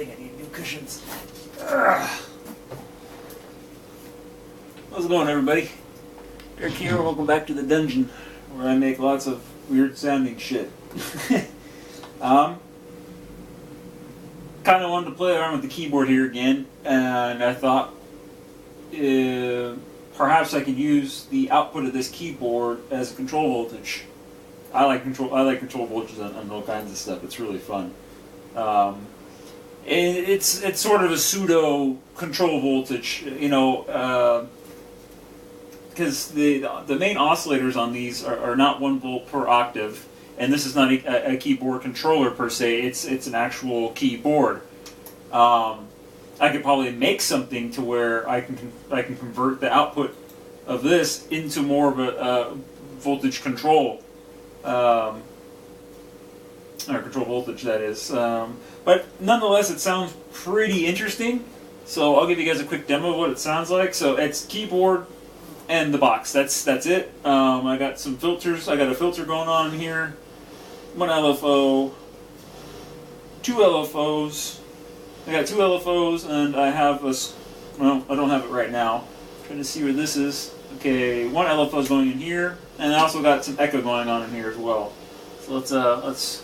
think I need new cushions. Ugh. How's it going, everybody? Eric here, welcome back to the dungeon, where I make lots of weird sounding shit. Kind of wanted to play around with the keyboard here again, and I thought perhaps I could use the output of this keyboard as a control voltage. I like control voltages on all kinds of stuff. It's really fun. It's sort of a pseudo control voltage, you know, because the main oscillators on these are not 1 volt per octave. And this is not a keyboard controller per se. It's an actual keyboard. I could probably make something to where I can convert the output of this into more of a voltage control, or control voltage, that is. But nonetheless, it sounds pretty interesting. So I'll give you guys a quick demo of what it sounds like. So it's keyboard and the box. That's it. I got some filters. I got a filter going on here. 1 LFO, 2 LFOs. I got 2 LFOs, and I have well, I don't have it right now. I'm trying to see where this is. Okay, 1 LFO is going in here, and I also got some echo going on in here as well. So let's.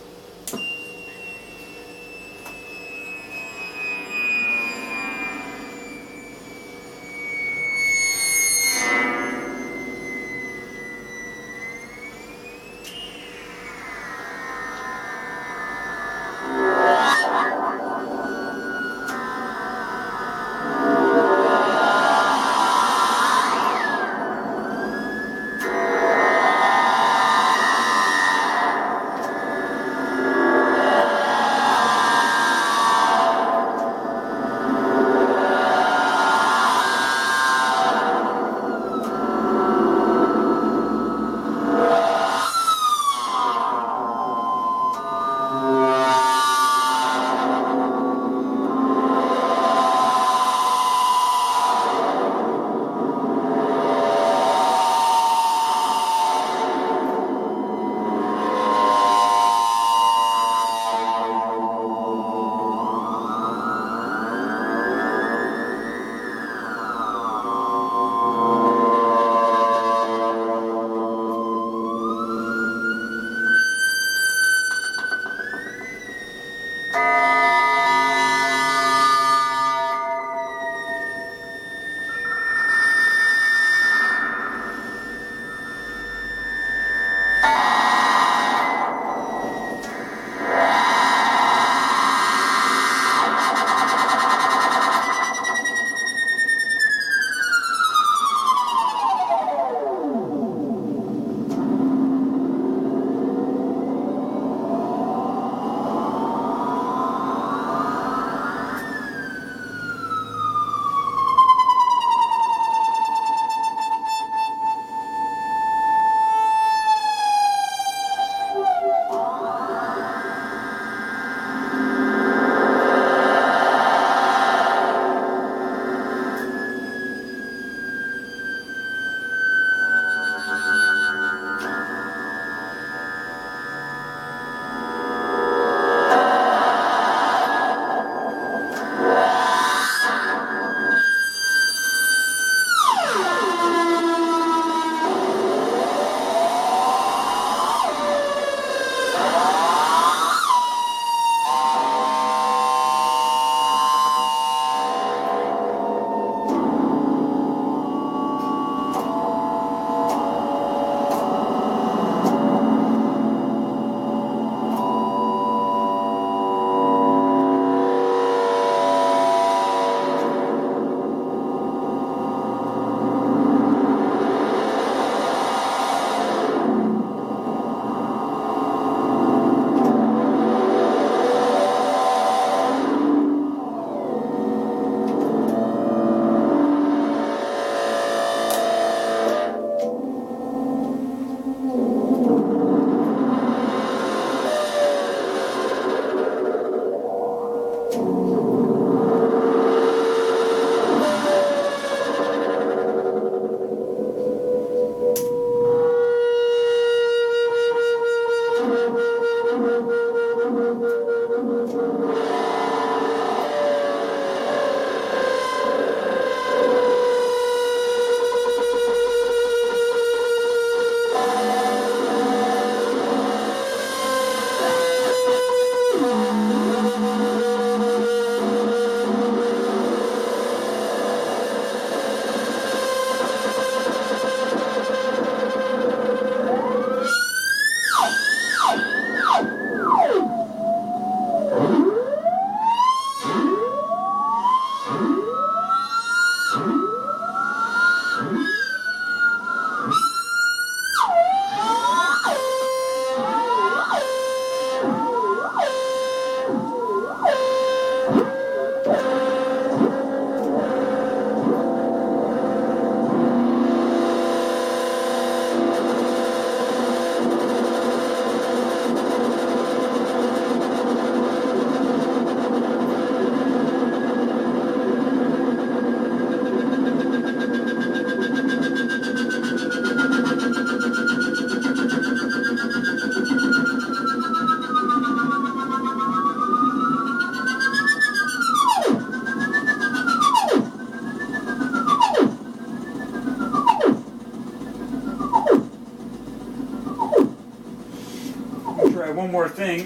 try one more thing.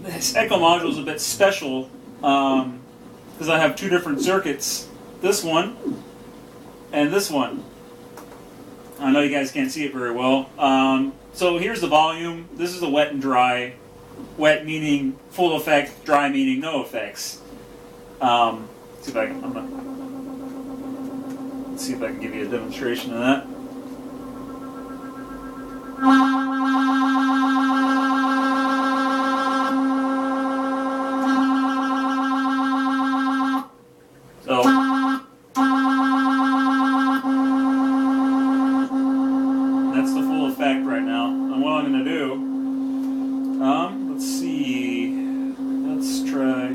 This Echo module is a bit special because I have two different circuits. This one and this one. I know you guys can't see it very well. So here's the volume. This is the wet and dry. Wet meaning full effect, dry meaning no effects. See if I can. Let's see if I can give you a demonstration of that. So that's the full effect right now. And what I'm going to do, let's see, let's try.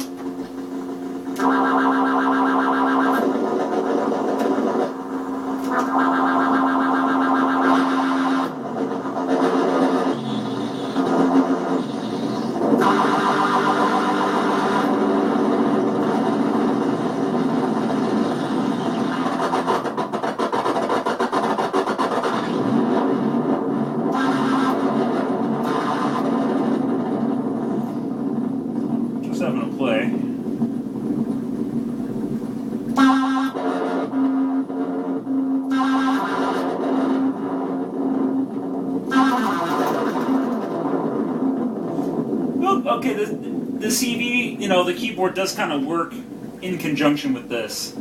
Just having a play. Okay, the CV, you know, the keyboard does kind of work in conjunction with this.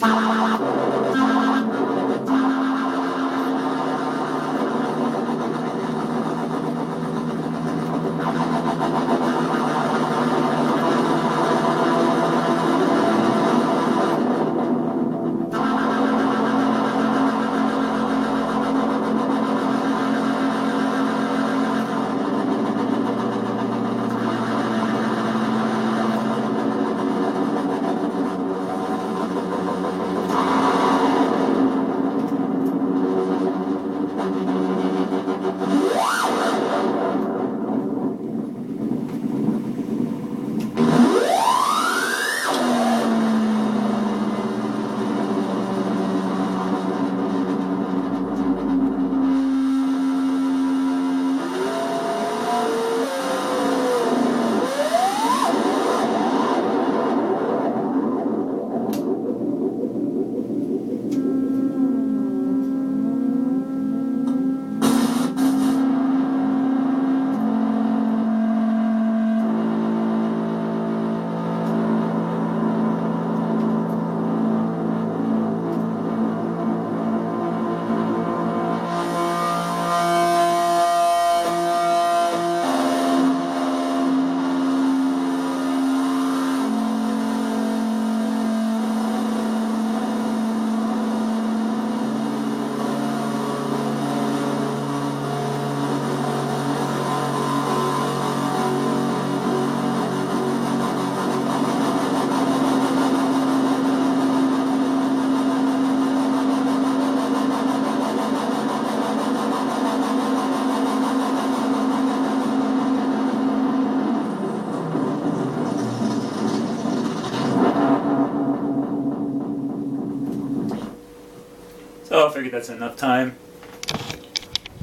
So I figured that's enough time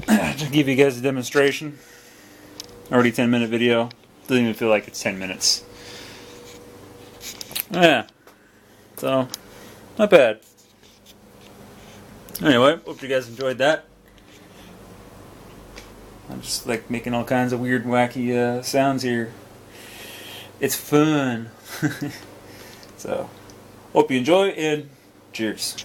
to give you guys a demonstration. Already 10-minute video. Doesn't even feel like it's 10 minutes. Yeah. So, not bad. Anyway, hope you guys enjoyed that. I'm just like making all kinds of weird, wacky sounds here. It's fun. So, hope you enjoy and cheers.